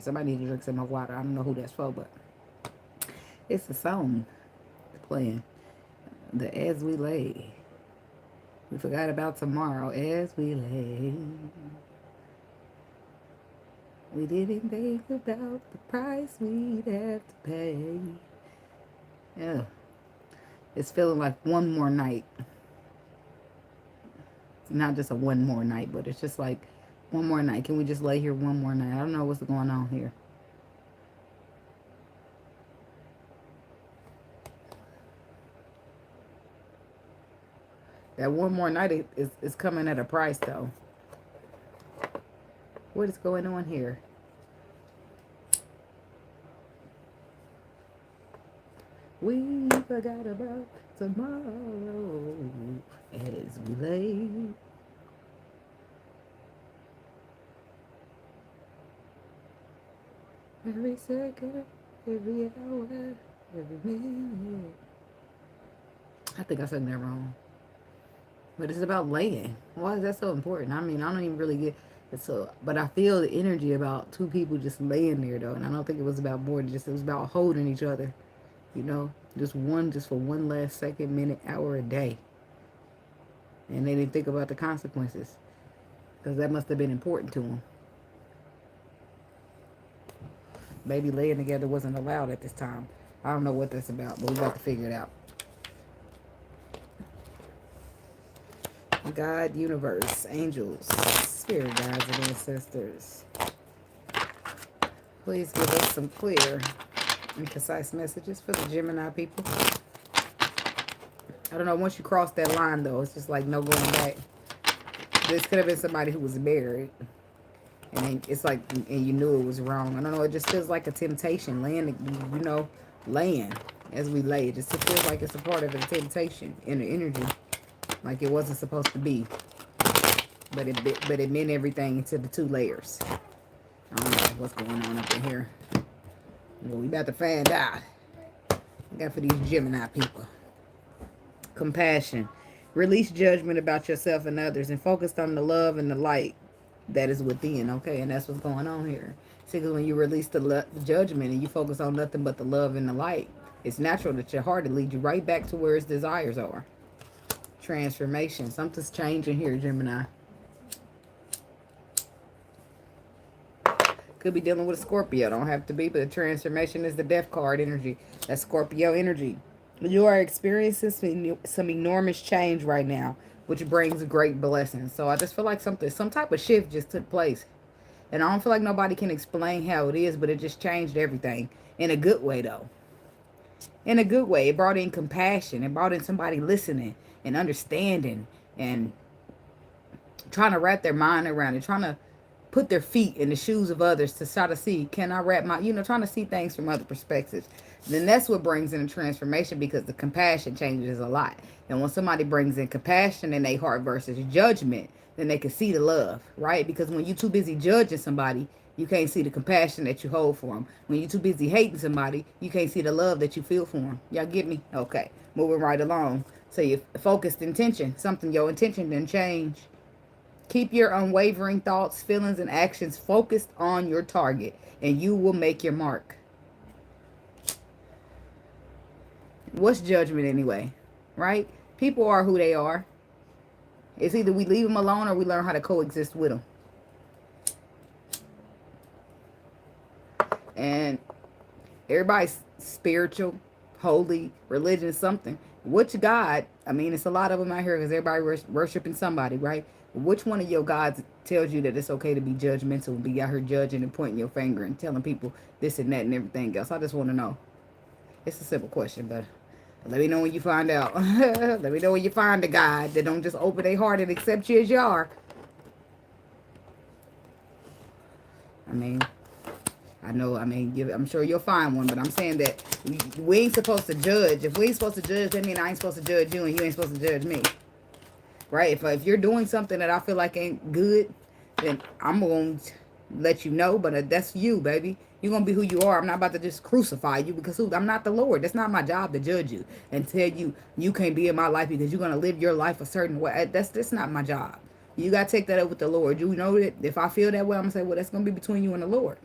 Somebody need to drink some more water. I don't know who that's for, but it's a song playing. The As We Lay. We forgot about tomorrow. As we lay. We didn't think about the price we'd have to pay. Yeah. It's feeling like one more night. Not just a one more night, but it's just like one more night. Can we just lay here one more night? I don't know what's going on here. That one more night is coming at a price, though. What is going on here? We forgot about tomorrow as we lay. Every second, every hour, every minute. I think I said that wrong. But it's about laying. Why is that so important? I mean, I don't even really get it. So, but I feel the energy about two people just laying there, though. And I don't think it was about more than just, it was about holding each other. You know, just for one last second, minute, hour, a day. And they didn't think about the consequences. Because that must have been important to them. Maybe laying together wasn't allowed at this time. I don't know what that's about, but we got to figure it out. God, universe, angels, spirit guides, and ancestors. Please give us some clear and concise messages for the Gemini people. I don't know, once you cross that line, though, it's just like no going back. This could have been somebody who was married. And it's like, and you knew it was wrong. I don't know, it just feels like a temptation. Laying, you know, laying as we lay. It just feels like it's a part of the temptation in the energy. Like it wasn't supposed to be. But it meant everything into the two layers. I don't know what's going on up in here. Well, we about to find out. I got for these Gemini people. Compassion. Release judgment about yourself and others and focus on the love and the light that is within, okay? And that's what's going on here. See, because when you release the judgment and you focus on nothing but the love and the light, it's natural that your heart will lead you right back to where its desires are. Transformation. Something's changing here, Gemini. Could be dealing with a Scorpio. Don't have to be, but the transformation is the death card energy. That's Scorpio energy. You are experiencing some enormous change right now, which brings great blessings. So I just feel like some type of shift just took place. And I don't feel like nobody can explain how it is, but it just changed everything. In a good way, though. In a good way. It brought in compassion. It brought in somebody listening and understanding and trying to wrap their mind around it. Trying to put their feet in the shoes of others to try to see, can I wrap my, trying to see things from other perspectives. Then that's what brings in a transformation, because the compassion changes a lot. And when somebody brings in compassion in their heart versus judgment, then they can see the love, right? Because when you're too busy judging somebody, you can't see the compassion that you hold for them. When you're too busy hating somebody, you can't see the love that you feel for them. Y'all get me? Okay. Moving right along. So your focused intention, your intention didn't change. Keep your unwavering thoughts, feelings, and actions focused on your target, and you will make your mark. What's judgment anyway? Right? People are who they are. It's either we leave them alone or we learn how to coexist with them. And everybody's spiritual, holy, religion, something. Which God? I mean, it's a lot of them out here because everybody worshiping somebody, right? Which one of your gods tells you that it's okay to be judgmental and be out here judging and pointing your finger and telling people this and that and everything else? I just want to know. It's a simple question, but let me know when you find out. Let me know when you find a God that don't just open their heart and accept you as you are. I mean, I'm sure you'll find one, but I'm saying that we ain't supposed to judge. If we ain't supposed to judge, that means I ain't supposed to judge you and you ain't supposed to judge me. Right? If you're doing something that I feel like ain't good, then I'm going to let you know, but that's you, baby. You're going to be who you are. I'm not about to just crucify you because I'm not the Lord. That's not my job to judge you and tell you you can't be in my life because you're going to live your life a certain way. That's not my job. You got to take that up with the Lord. You know that if I feel that way, I'm going to say, well, that's going to be between you and the Lord.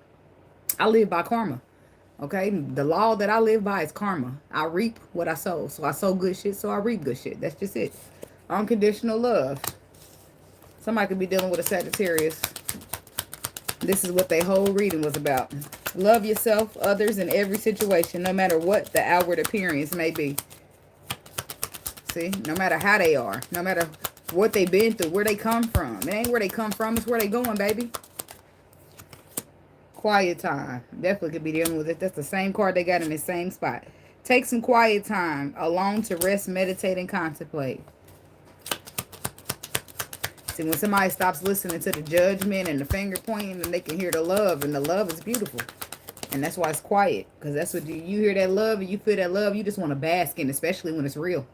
I live by karma. Okay? The law that I live by is karma. I reap what I sow. So I sow good shit, so I reap good shit. That's just it. Unconditional love. Somebody could be dealing with a Sagittarius. This is what their whole reading was about. Love yourself, others, in every situation, no matter what the outward appearance may be. See? No matter how they are. No matter what they've been through, where they come from. It ain't where they come from, it's where they going, baby. Quiet time. Definitely could be dealing with it. That's the same card they got in the same spot. Take some quiet time alone to rest, meditate, and contemplate. See, when somebody stops listening to the judgment and the finger pointing, and they can hear the love, and the love is beautiful. And that's why it's quiet. Because that's what you hear that love, and you feel that love, you just want to bask in, especially when it's real.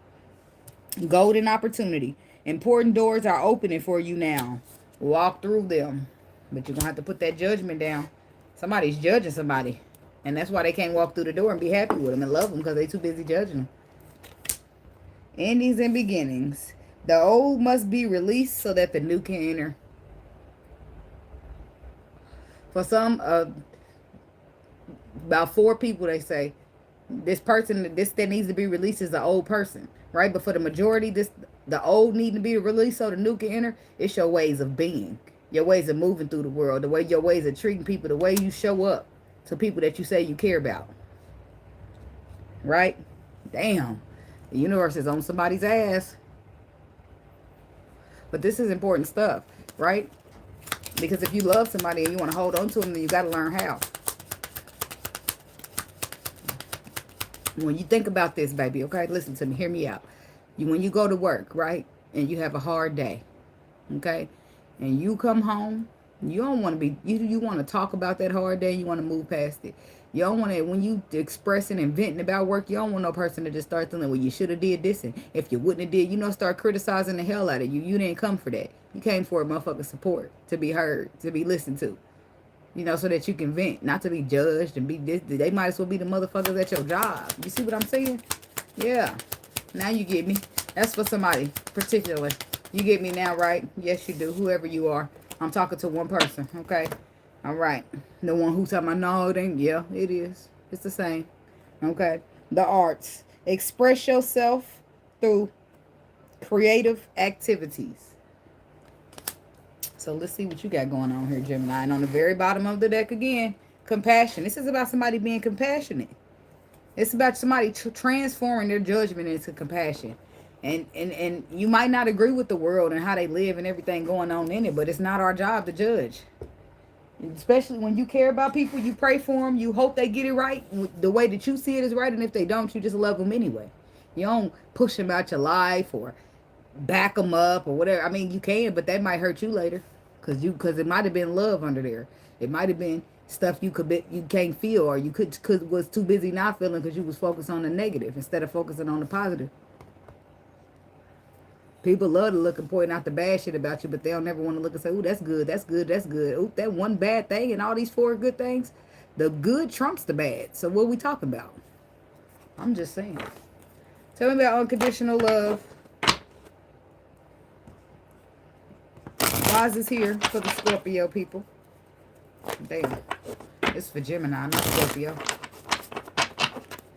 Golden opportunity. Important doors are opening for you now. Walk through them. But you're going to have to put that judgment down. Somebody's judging somebody. And that's why they can't walk through the door and be happy with them and love them, because they're too busy judging them. Endings and beginnings. The old must be released so that the new can enter. For some, about 4 people, they say, this person, this that needs to be released is the old person. Right? But for the majority, the old need to be released so the new can enter. It's your ways of being. Your ways of moving through the world. Your ways of treating people. The way you show up to people that you say you care about. Right? Damn. The universe is on somebody's ass. But this is important stuff, right? Because if you love somebody and you want to hold on to them, then you got to learn how. When you think about this, baby, okay? Listen to me. Hear me out. When you go to work, right? And you have a hard day, okay? And you come home, you don't want to be, you want to talk about that hard day. You want to move past it. You don't want to, when you expressing and venting about work, you don't want no person to just start feeling, well, you should have did this. And if you wouldn't have did, start criticizing the hell out of you. You didn't come for that. You came for a motherfucking support, to be heard, to be listened to. So that you can vent, not to be judged and be this. They might as well be the motherfuckers at your job. You see what I'm saying? Yeah. Now you get me. That's for somebody particular. You get me now, right? Yes, you do. Whoever you are. I'm talking to one person, okay? All right. The one who's talking about, no, it ain't. Yeah, it is. It's the same. Okay. The arts. Express yourself through creative activities. So let's see what you got going on here, Gemini. And on the very bottom of the deck again, compassion. This is about somebody being compassionate. It's about somebody transforming their judgment into compassion. And you might not agree with the world and how they live and everything going on in it, but it's not our job to judge. Especially when you care about people, you pray for them, you hope they get it right, the way that you see it is right, and if they don't, you just love them anyway. You don't push them out your life or back them up or whatever. I mean, you can, but that might hurt you later, because it might have been love under there. It might have been stuff you can't feel, or you was too busy not feeling because you was focused on the negative instead of focusing on the positive. People love to look and point out the bad shit about you, but they'll never want to look and say, ooh, that's good, that's good, that's good. Ooh, that one bad thing and all these 4 good things. The good trumps the bad. So what are we talking about? I'm just saying. Tell me about unconditional love. Why is this here for the Scorpio people? Damn. It's for Gemini, not Scorpio.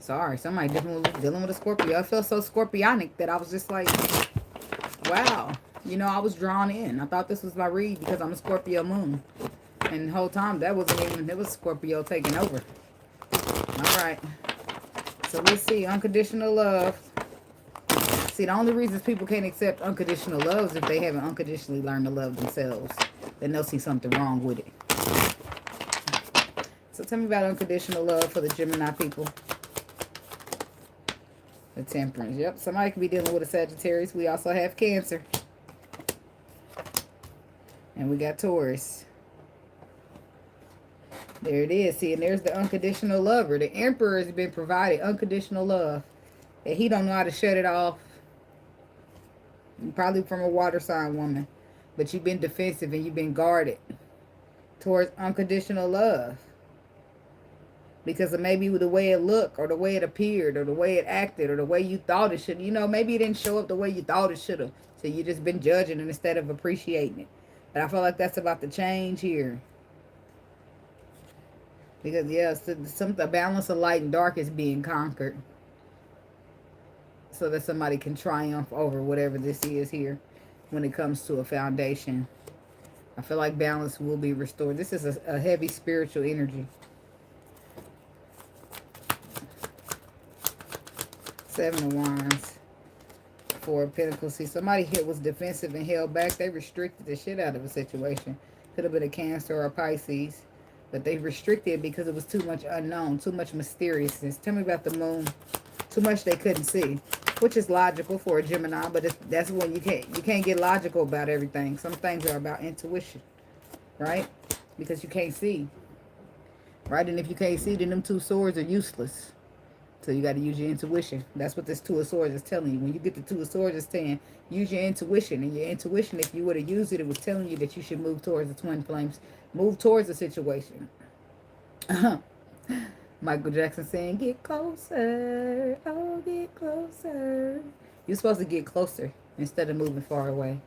Sorry, somebody dealing with a Scorpio. I felt so scorpionic that I was just like, wow. I was drawn in. I thought this was my read because I'm a Scorpio moon. And the whole time, that wasn't even, it was Scorpio taking over. All right. So let's see. Unconditional love. See, the only reasons people can't accept unconditional love is if they haven't unconditionally learned to love themselves. Then they'll see something wrong with it. So tell me about unconditional love for the Gemini people. The Temperance. Yep, somebody could be dealing with a Sagittarius. We also have Cancer. And we got Taurus. There it is. See, and there's the unconditional lover. The Emperor has been provided unconditional love. And he don't know how to shut it off. Probably from a water sign woman. But you've been defensive and you've been guarded towards unconditional love. Because of maybe the way it looked, or the way it appeared, or the way it acted, or the way you thought it should. Maybe it didn't show up the way you thought it should have. So you just been judging it instead of appreciating it. But I feel like that's about to change here. Because, yeah, the balance of light and dark is being conquered. So that somebody can triumph over whatever this is here when it comes to a foundation. I feel like balance will be restored. This is a heavy spiritual energy. Seven of Wands. Four of Pentacles. See, somebody here was defensive and held back. They restricted the shit out of a situation. Could have been a Cancer or a Pisces. But they restricted because it was too much unknown. Too much mysteriousness. Tell me about the moon. Too much they couldn't see. Which is logical for a Gemini. But that's when you can't get logical about everything. Some things are about intuition. Right? Because you can't see. Right? And if you can't see, then them two swords are useless. So you got to use your intuition. That's what this Two of Swords is telling you. When you get the Two of Swords, it's saying use your intuition. And your intuition, if you would have used it, it was telling you that you should move towards the twin flames. Move towards the situation. Michael Jackson saying, get closer. Oh, get closer. You're supposed to get closer instead of moving far away.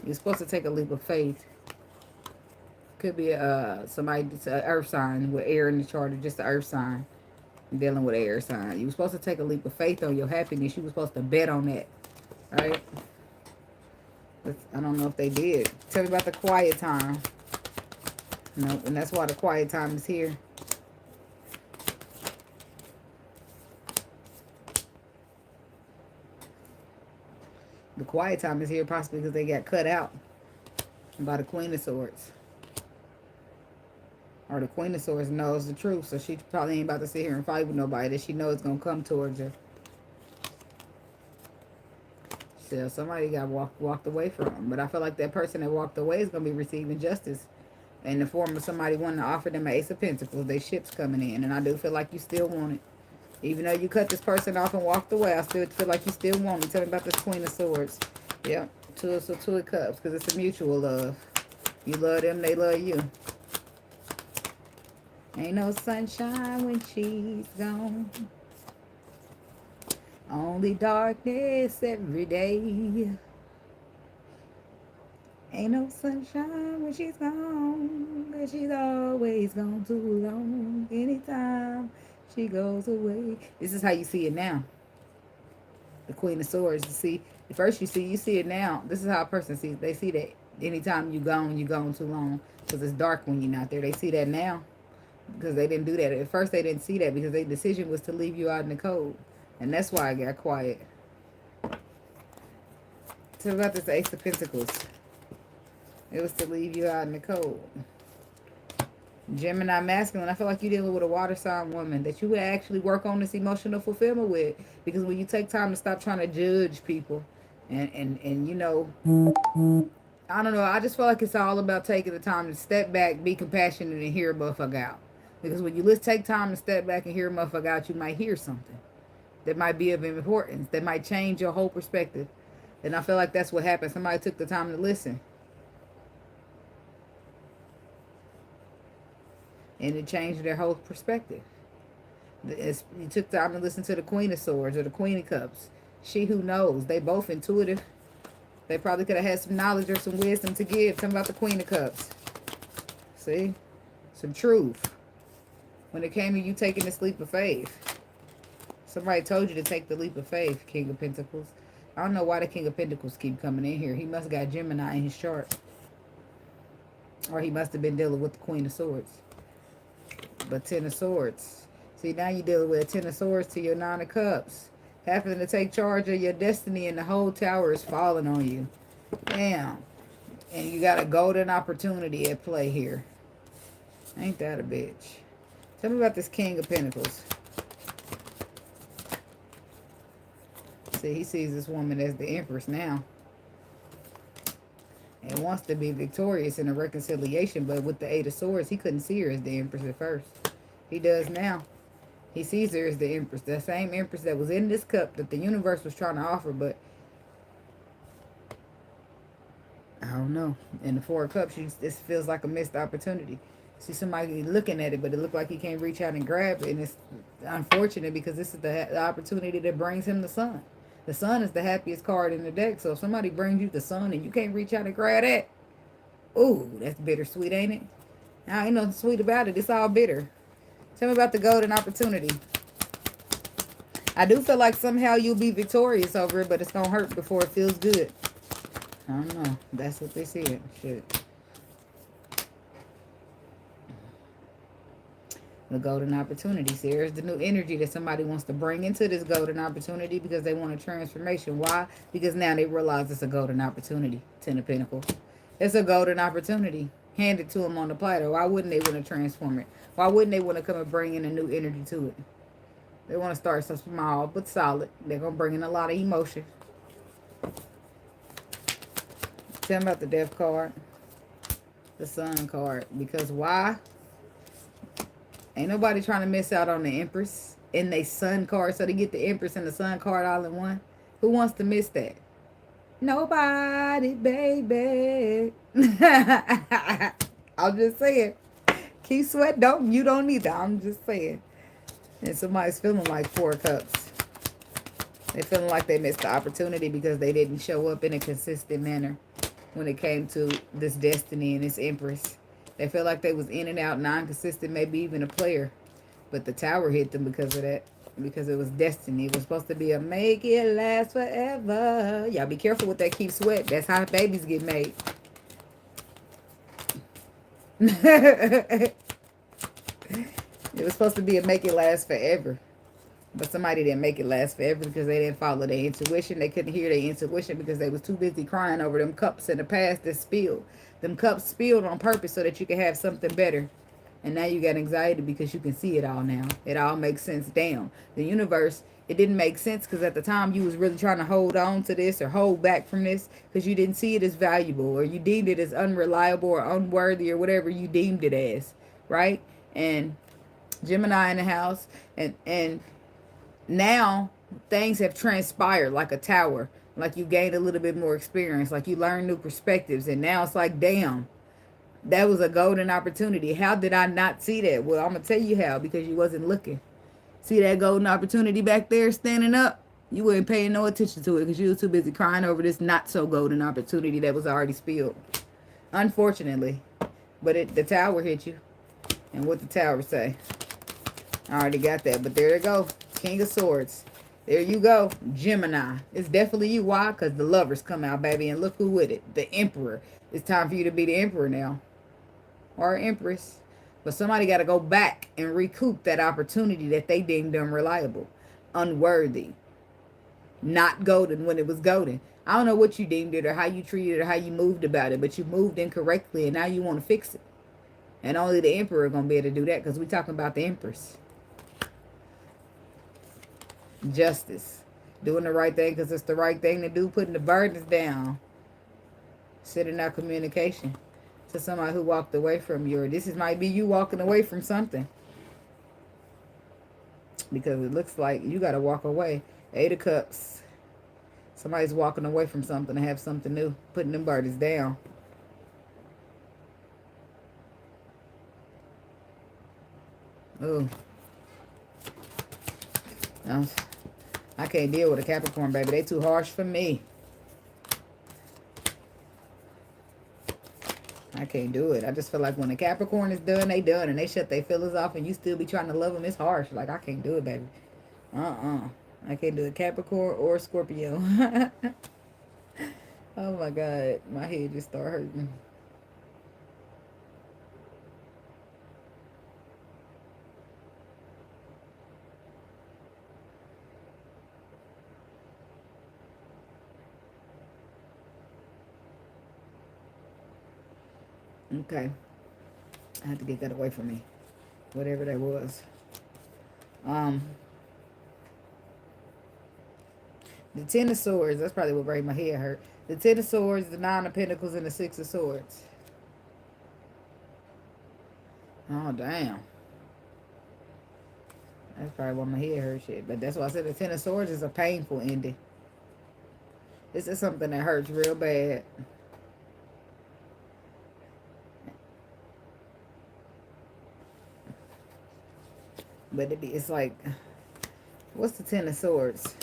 You're supposed to take a leap of faith. Could be somebody, an earth sign with air in the chart, or just an earth sign. Dealing with air sign. You were supposed to take a leap of faith on your happiness. You were supposed to bet on that. Right? But I don't know if they did. Tell me about the quiet time. No, and that's why the quiet time is here. The quiet time is here possibly because they got cut out by the Queen of Swords. Or the Queen of Swords knows the truth, so she probably ain't about to sit here and fight with nobody that she knows is going to come towards her. So somebody got walked away from. But I feel like that person that walked away is going to be receiving justice in the form of somebody wanting to offer them an Ace of Pentacles. They ship's coming in, and I do feel like you still want it. Even though you cut this person off and walked away, I still feel like you still want it. Tell me about this Queen of Swords. Yep, Two of Cups, because it's a mutual love. You love them, they love you. Ain't no sunshine when she's gone. Only darkness every day. Ain't no sunshine when she's gone. 'Cause she's always gone too long. Anytime she goes away. This is how you see it now. The Queen of Swords. You see, at first you see it now. This is how a person sees it. They see that anytime you're gone too long. Because it's dark when you're not there. They see that now. Because they didn't do that. At first they didn't see that because their decision was to leave you out in the cold. And that's why I got quiet. Tell about this Ace of Pentacles. It was to leave you out in the cold. Gemini masculine. I feel like you're dealing with a water sign woman that you would actually work on this emotional fulfillment with. Because when you take time to stop trying to judge people and you know, I don't know, I just feel like it's all about taking the time to step back, be compassionate, and hear a motherfucker out. Because when you take time to step back and hear a motherfucker out, you might hear something that might be of importance, that might change your whole perspective. And I feel like that's what happened. Somebody took the time to listen. And it changed their whole perspective. You took time to listen to the Queen of Swords or the Queen of Cups. She who knows. They both intuitive. They probably could have had some knowledge or some wisdom to give. Tell me about the Queen of Cups. See? Some truth. When it came to you taking this leap of faith. Somebody told you to take the leap of faith, King of Pentacles. I don't know why the King of Pentacles keep coming in here. He must have got Gemini in his chart. Or he must have been dealing with the Queen of Swords. But Ten of Swords. See, now you're dealing with a Ten of Swords to your Nine of Cups. Having to take charge of your destiny and the whole tower is falling on you. Damn. And you got a golden opportunity at play here. Ain't that a bitch? Tell me about this King of Pentacles. See, he sees this woman as the Empress now. And wants to be victorious in a reconciliation. But with the Eight of Swords, he couldn't see her as the Empress at first. He does now. He sees her as the Empress. The same Empress that was in this cup that the universe was trying to offer. But I don't know. In the Four of Cups, this feels like a missed opportunity. See somebody looking at it, but it looked like he can't reach out and grab it. And it's unfortunate because this is the opportunity that brings him the Sun. The Sun is the happiest card in the deck. So if somebody brings you the Sun and you can't reach out and grab that, ooh, that's bittersweet, ain't it? Now, ain't nothing sweet about it. It's all bitter. Tell me about the golden opportunity. I do feel like somehow you'll be victorious over it, but it's going to hurt before it feels good. I don't know. That's what they said. Shit. The golden opportunity. See, here's the new energy that somebody wants to bring into this golden opportunity because they want a transformation. Why? Because now they realize it's a golden opportunity. Ten of Pentacles. It's a golden opportunity. Hand it to them on the platter. Why wouldn't they want to transform it? Why wouldn't they want to come and bring in a new energy to it? They want to start so small but solid. They're going to bring in a lot of emotion. Tell me about the Death card. The Sun card. Because why? Ain't nobody trying to miss out on the Empress and they Sun card. So they get the Empress and the Sun card all in one. Who wants to miss that? Nobody, baby. I'm just saying. Keep sweat. You don't either. I'm just saying. And somebody's feeling like 4 cups. They're feeling like they missed the opportunity because they didn't show up in a consistent manner when it came to this destiny and this Empress. They feel like they was in and out, non-consistent, maybe even a player. But the tower hit them because of that. Because it was destiny. It was supposed to be a make it last forever. Y'all be careful with that keep sweat. That's how babies get made. It was supposed to be a make it last forever. But somebody didn't make it last forever because they didn't follow their intuition. They couldn't hear their intuition because they was too busy crying over them cups in the past that spilled. Them cups spilled on purpose so that you can have something better. And now you got anxiety because you can see it all now. It all makes sense. Damn. The universe, it didn't make sense because at the time you was really trying to hold on to this or hold back from this because you didn't see it as valuable or you deemed it as unreliable or unworthy or whatever you deemed it as. Right? And Gemini in the house. And now things have transpired like a tower. Like you gained a little bit more experience. Like you learned new perspectives. And now it's like, damn. That was a golden opportunity. How did I not see that? Well, I'm going to tell you how. Because you wasn't looking. See that golden opportunity back there standing up? You weren't paying no attention to it because you was too busy crying over this not so golden opportunity that was already spilled. Unfortunately. But the tower hit you. And what the tower say? I already got that. But there you go. King of Swords. There you go. Gemini. It's definitely you. Why? Because the lovers come out, baby. And look who with it. The Emperor. It's time for you to be the Emperor now. Or Empress. But somebody got to go back and recoup that opportunity that they deemed unreliable. Unworthy. Not golden when it was golden. I don't know what you deemed it or how you treated it or how you moved about it. But you moved incorrectly and now you want to fix it. And only the Emperor is going to be able to do that because we're talking about the Empress. Justice. Doing the right thing because it's the right thing to do. Putting the burdens down. Sending out communication to somebody who walked away from you. Or this might be you walking away from something. Because it looks like you got to walk away. 8 of Cups. Somebody's walking away from something to have something new. Putting them burdens down. Oh. I can't deal with a Capricorn, baby. They too harsh for me. I can't do it. I just feel like when a Capricorn is done, they done. And they shut their feelings off and you still be trying to love them. It's harsh. Like, I can't do it, baby. I can't do it. Capricorn or Scorpio. Oh, my God. My head just started hurting. Okay. I had to get that away from me. Whatever that was. The 10 of Swords. That's probably what made my head hurt. The 10 of Swords, the 9 of Pentacles, and the 6 of Swords. Oh, damn. That's probably why my head hurt shit. But that's why I said the 10 of Swords is a painful ending. This is something that hurts real bad. But it's like, what's the 10 of Swords?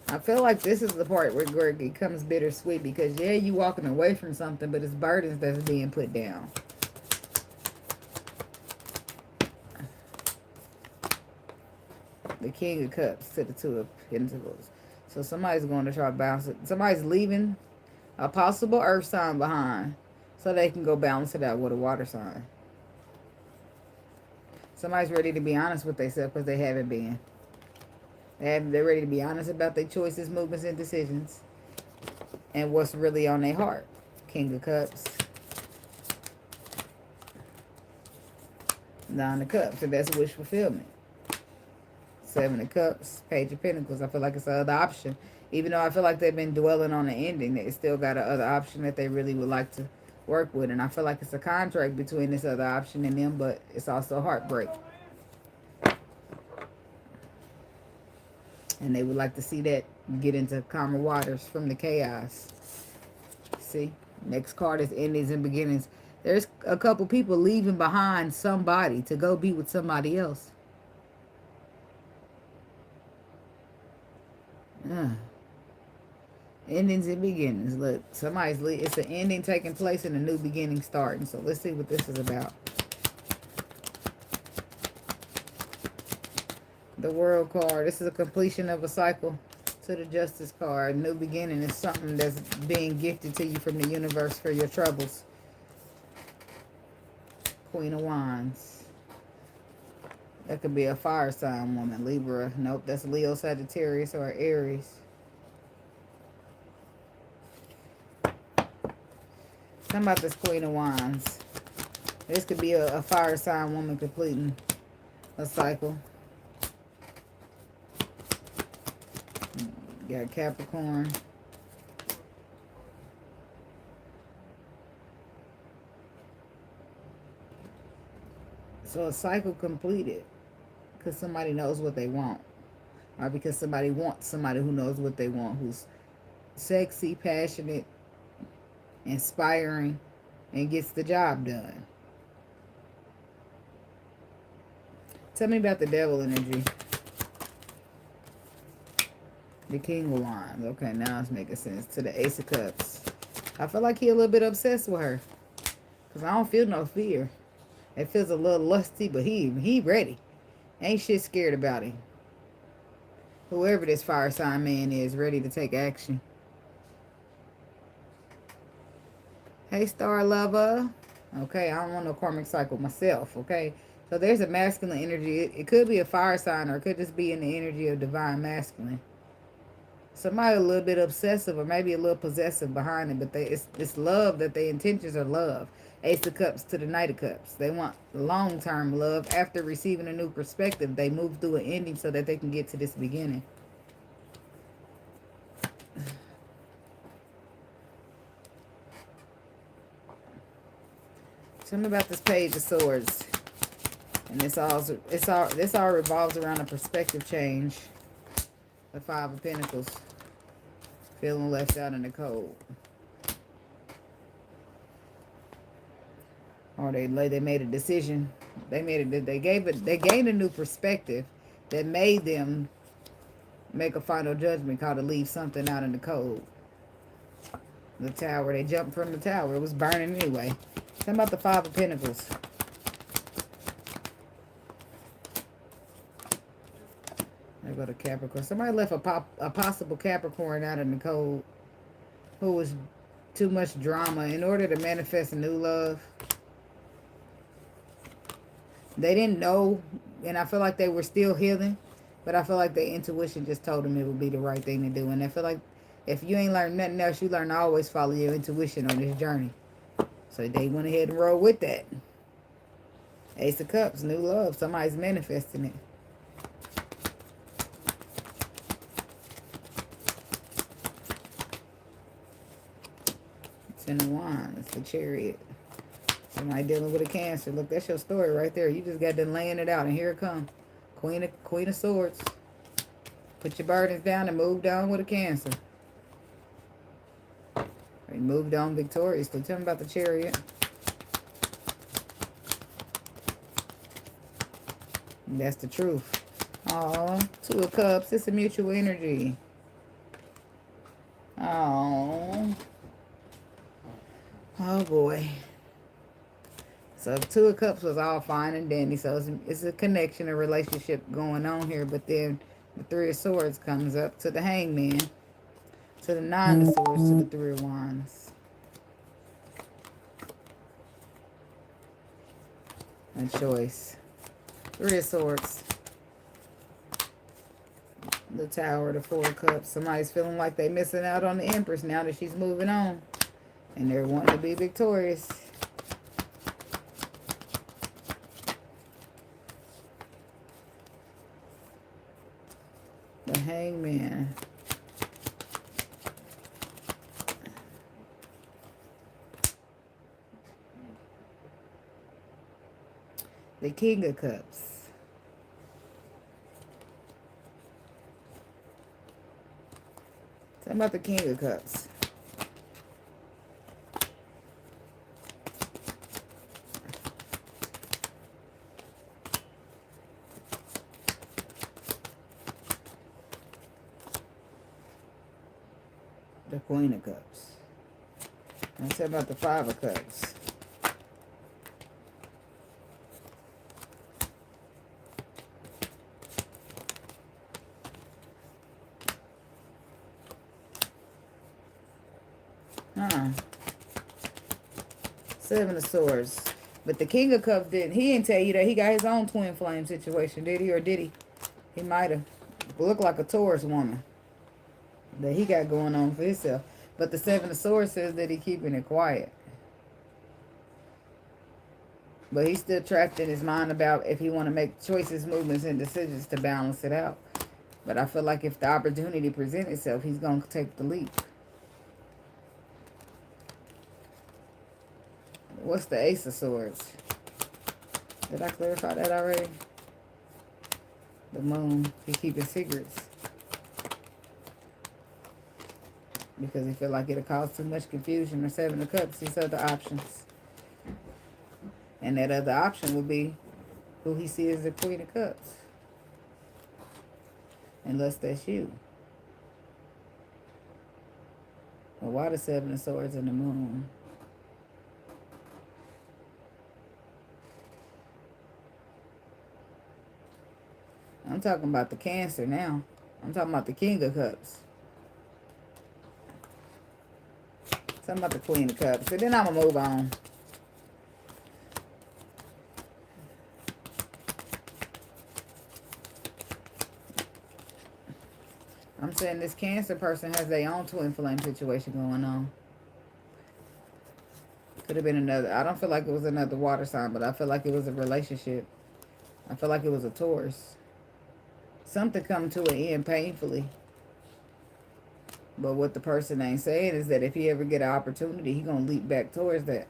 I feel like this is the part where it becomes bittersweet because, yeah, you walking away from something, but it's burdens that's being put down. The King of Cups to the Two of Pentacles. So somebody's going to try to balance it. Somebody's leaving a possible earth sign behind so they can go balance it out with a water sign. Somebody's ready to be honest with themselves because they haven't been. They're ready to be honest about their choices, movements, and decisions. And what's really on their heart. King of Cups. Nine of Cups. So that's wish fulfillment. Seven of Cups. Page of Pentacles. I feel like it's the other option. Even though I feel like they've been dwelling on the ending, they still got another option that they really would like to work with. And I feel like it's a contract between this other option and them, but it's also a heartbreak. And they would like to see that get into calmer waters from the chaos. See? Next card is endings and beginnings. There's a couple people leaving behind somebody to go be with somebody else. Endings and beginnings. Look, it's an ending taking place and a new beginning starting. So let's see what this is about. The World card. This is a completion of a cycle. To the Justice card. New beginning is something that's being gifted to you from the universe for your troubles. Queen of Wands. That could be a fire sign woman. Libra. Nope, that's Leo, Sagittarius, or Aries. Something about this Queen of Wands. This could be a fire sign woman completing a cycle. Got Capricorn. So a cycle completed because somebody knows what they want. Or because somebody wants somebody who knows what they want, who's sexy, passionate, inspiring, and gets the job done. Tell me about the Devil energy. The King of Wands. Okay, now it's making sense. To the Ace of Cups. I feel like he a little bit obsessed with her. Because I don't feel no fear. It feels a little lusty, but he ready. Ain't shit scared about him. Whoever this fire sign man is, ready to take action. Hey, star lover. Okay, I don't want no karmic cycle myself, okay? So there's a masculine energy. It could be a fire sign, or it could just be in the energy of divine masculine. Somebody a little bit obsessive or maybe a little possessive behind it, but it's love, that their intentions are love. Ace of Cups to the Knight of Cups. They want long-term love. After receiving a new perspective, they move through an ending so that they can get to this beginning. Tell me about this Page of Swords. And this all revolves around a perspective change. The Five of Pentacles. Feeling left out in the cold. Or they made a decision. They gained a new perspective that made them make a final judgment called to leave something out in the cold. The tower. They jumped from the tower. It was burning anyway. Tell me about the Five of Pentacles. There go to Capricorn. Somebody left a possible Capricorn out in the cold who was too much drama in order to manifest a new love. They didn't know, and I feel like they were still healing, but I feel like their intuition just told them it would be the right thing to do. And I feel like if you ain't learned nothing else, you learn to always follow your intuition on this journey. So they went ahead and rolled with that. Ace of Cups, new love. Somebody's manifesting it. Ten of Wands, the Chariot. Somebody dealing with a Cancer. Look, that's your story right there. You just got done laying it out, and here it comes. Queen of Swords. Put your burdens down and move down with a Cancer. They moved on victoriously. Tell me about the Chariot. And that's the truth. Oh, Two of Cups. It's a mutual energy. Oh. Oh boy. So 2 of Cups was all fine and dandy. So it's a connection, a relationship going on here. But then the 3 of Swords comes up to the Hangman, to the 9 of Swords, to the 3 of Wands. A choice. 3 of Swords. The Tower, the 4 of Cups. Somebody's feeling like they're missing out on the Empress now that she's moving on. And they're wanting to be victorious. The Hangman. The King of Cups. Tell me about the King of Cups. The Queen of Cups. Let's talk about the 5 of Cups. Huh. 7 of Swords. But the King of Cups he didn't tell you that he got his own twin flame situation, did he? Or did he? He might have. Looked like a Taurus woman that he got going on for himself. But the 7 of Swords says that he keeping it quiet. But he's still trapped in his mind about if he want to make choices, movements, and decisions to balance it out. But I feel like if the opportunity presents itself, he's going to take the leap. What's the Ace of Swords? Did I clarify that already? The Moon. He keeping secrets. Because he feel like it'll cause too much confusion. The 7 of Cups, these other options. And that other option would be who he sees as the Queen of Cups. Unless that's you. Well, why the 7 of Swords and the Moon? I'm talking about the Cancer now. I'm talking about the King of Cups. Talking about the Queen of Cups. And then I'm going to move on. I'm saying this Cancer person has their own twin flame situation going on. Could have been another. I don't feel like it was another water sign, but I feel like it was a relationship. I feel like it was a Taurus. Something come to an end painfully. But what the person ain't saying is that if he ever get an opportunity, he going to leap back towards that.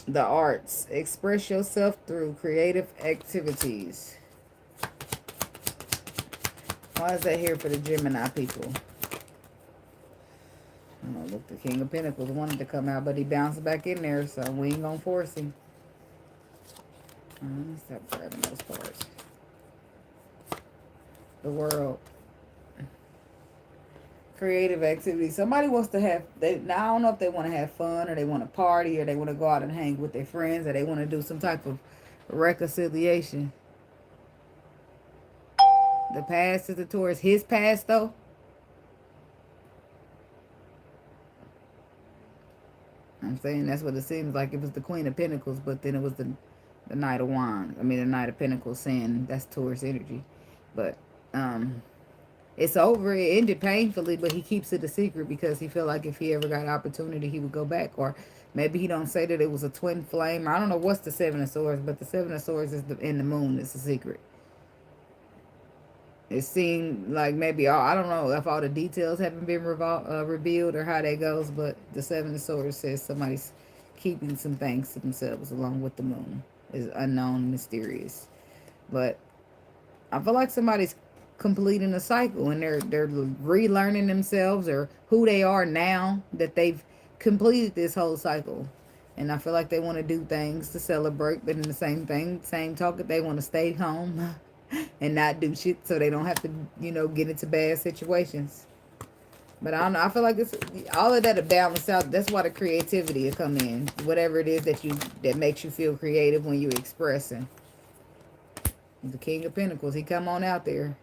The arts. Express yourself through creative activities. Why is that here for the Gemini people? Oh, look, the King of Pentacles wanted to come out, but he bounced back in there, so we ain't going to force him. Let me stop grabbing those cards. The World. Creative activity. Somebody wants to have, now I don't know if they want to have fun or they want to party or they want to go out and hang with their friends or they want to do some type of reconciliation. The past is the Taurus. His past, though. I'm saying that's what it seems like. It was the Queen of Pentacles, but then it was the Knight of Wands. I mean, the Knight of Pentacles saying that's Taurus energy. But it's over. It ended painfully, but he keeps it a secret because he feel like if he ever got an opportunity, he would go back. Or maybe he don't say that it was a twin flame. I don't know what's the 7 of Swords, but the 7 of Swords is in the Moon. It's a secret. It seemed like maybe, I don't know if all the details haven't been revealed or how that goes, but the 7 of Swords says somebody's keeping some things to themselves along with the Moon. Is unknown and mysterious. But I feel like somebody's completing a cycle and they're relearning themselves or who they are now that they've completed this whole cycle. And I feel like they want to do things to celebrate, but in the same token, they want to stay home and not do shit so they don't have to, get into bad situations. But I don't know. I feel like it's all of that to balance out. That's why the creativity will come in. Whatever it is that makes you feel creative when you're expressing. The King of Pentacles, he come on out there.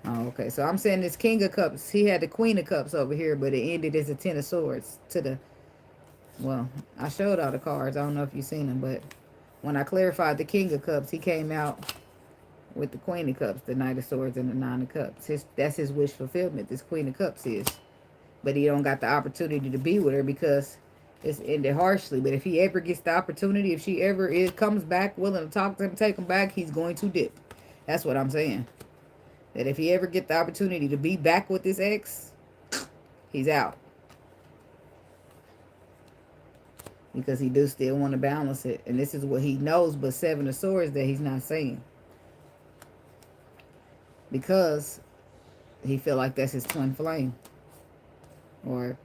Oh, okay. So I'm saying this King of Cups, he had the Queen of Cups over here, but it ended as a Ten of Swords to the, well, I showed all the cards. I don't know if you've seen them, but when I clarified the King of Cups, he came out with the Queen of Cups, the Knight of Swords, and the Nine of Cups. That's his wish fulfillment, this Queen of Cups is. But he don't got the opportunity to be with her because it's ended harshly. But if he ever gets the opportunity, if she ever comes back willing to talk to him, take him back, he's going to dip. That's what I'm saying. That if he ever get the opportunity to be back with this ex, he's out. Because he do still want to balance it. And this is what he knows, but Seven of Swords that he's not saying. Because he feel like that's his twin flame. Or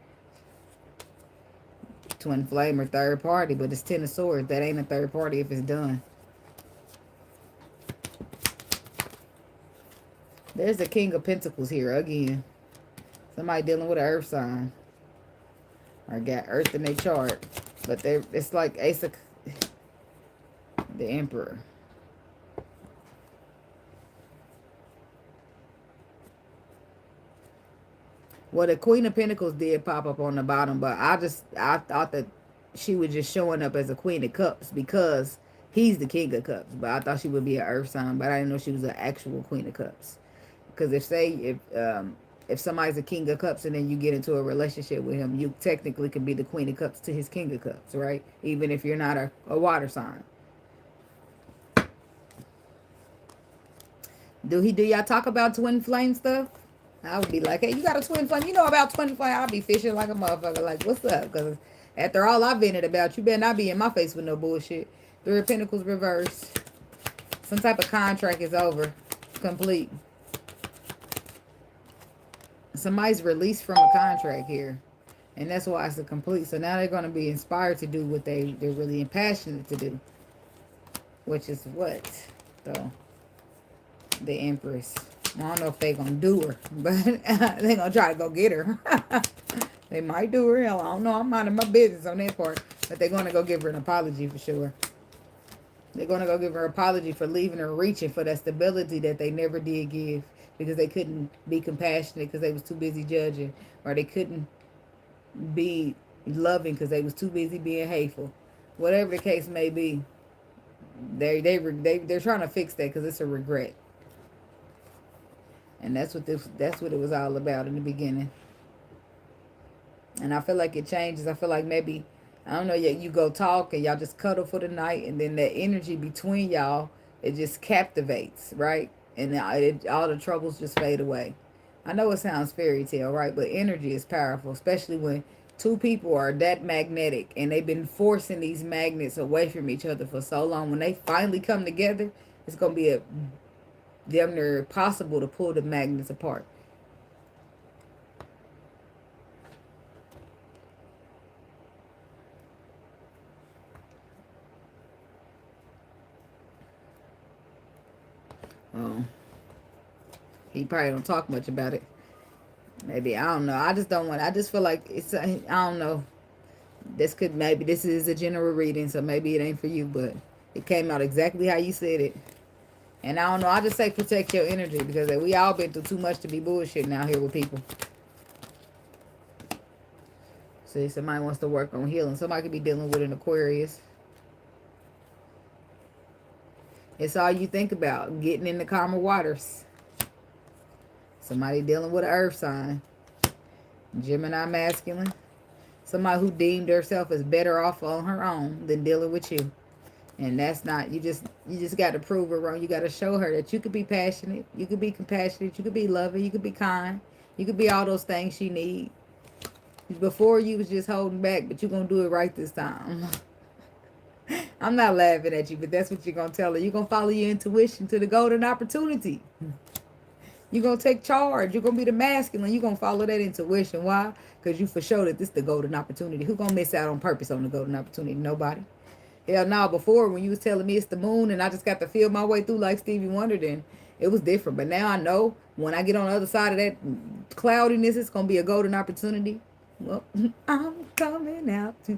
twin flame or third party. But it's Ten of Swords. That ain't a third party if it's done. There's the King of Pentacles here again. Somebody dealing with an earth sign. Or got earth in their chart. But it's like Ace of the Emperor. Well, the Queen of Pentacles did pop up on the bottom, but I thought that she was just showing up as a Queen of Cups because he's the King of Cups. But I thought she would be an earth sign, but I didn't know she was an actual Queen of Cups. Because if somebody's a King of Cups and then you get into a relationship with him, you technically can be the Queen of Cups to his King of Cups, right? Even if you're not a water sign. Do y'all talk about twin flame stuff? I would be like, hey, you got a twin flame? You know about twin flame? I'll be fishing like a motherfucker. Like, what's up? Because after all I've vented about, you better not be in my face with no bullshit. Three of Pentacles reversed. Some type of contract is over. Complete. Somebody's released from a contract here. And that's why it's a complete. So now they're going to be inspired to do what they're really passionate to do. Which is what? So, the Empress. I don't know if they're going to do her. But they're going to try to go get her. They might do her. Hell, I don't know. I'm minding my business on that part. But they're going to go give her an apology for sure. They're going to go give her an apology for leaving her reaching for that stability that they never did give. Because they couldn't be compassionate because they was too busy judging. Or they couldn't be loving because they was too busy being hateful. Whatever the case may be. They're trying to fix that because it's a regret. And that's what it was all about in the beginning. And I feel like it changes. I feel like maybe, I don't know, you go talk and y'all just cuddle for the night. And then that energy between y'all, it just captivates, right? And all the troubles just fade away. I know it sounds fairy tale, right? But energy is powerful, especially when two people are that magnetic. And they've been forcing these magnets away from each other for so long. When they finally come together, it's going to be damn near possible to pull the magnets apart. He probably don't talk much about it. Maybe, I don't know. I just feel like it's, I don't know. Maybe this is a general reading, so maybe it ain't for you, but it came out exactly how you said it. And I don't know. I just say protect your energy because we all been through too much to be bullshitting out here with people. See, somebody wants to work on healing. Somebody could be dealing with an Aquarius. It's all you think about, getting in the calmer waters. Somebody dealing with an earth sign. Gemini masculine. Somebody who deemed herself as better off on her own than dealing with you. And that's not, you just got to prove her wrong. You got to show her that you could be passionate. You could be compassionate. You could be loving. You could be kind. You could be all those things she needs. Before you was just holding back, but you're going to do it right this time. I'm not laughing at you, but that's what you're going to tell her. You're going to follow your intuition to the golden opportunity. You're going to take charge. You're going to be the masculine. You're going to follow that intuition. Why? Because you for sure that this is the golden opportunity. Who's going to miss out on purpose on the golden opportunity? Nobody. Hell no, before when you was telling me it's the moon and I just got to feel my way through like Stevie Wonder, then it was different. But now I know when I get on the other side of that cloudiness, it's going to be a golden opportunity. Well, I'm coming out. I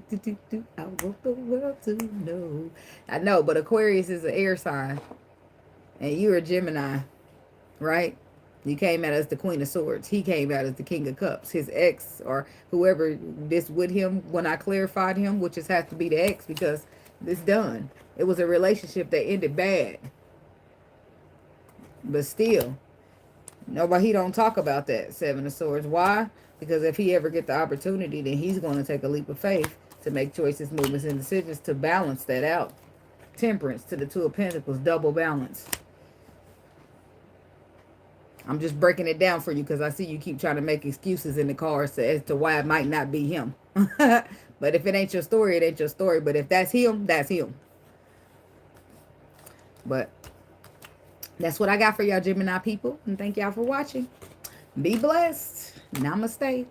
want the world to know. I know, but Aquarius is an air sign. And you're a Gemini, right? You came out as the Queen of Swords. He came out as the King of Cups. His ex or whoever this with him when I clarified him, which has to be the ex because it's done. It was a relationship that ended bad. But still, he don't talk about that, Seven of Swords. Why? Because if he ever get the opportunity, then he's going to take a leap of faith to make choices, movements, and decisions to balance that out. Temperance to the Two of Pentacles, double balance. I'm just breaking it down for you because I see you keep trying to make excuses in the cards as to why it might not be him. But if it ain't your story, it ain't your story. But if that's him, that's him. But that's what I got for y'all Gemini people. And thank y'all for watching. Be blessed. Namaste.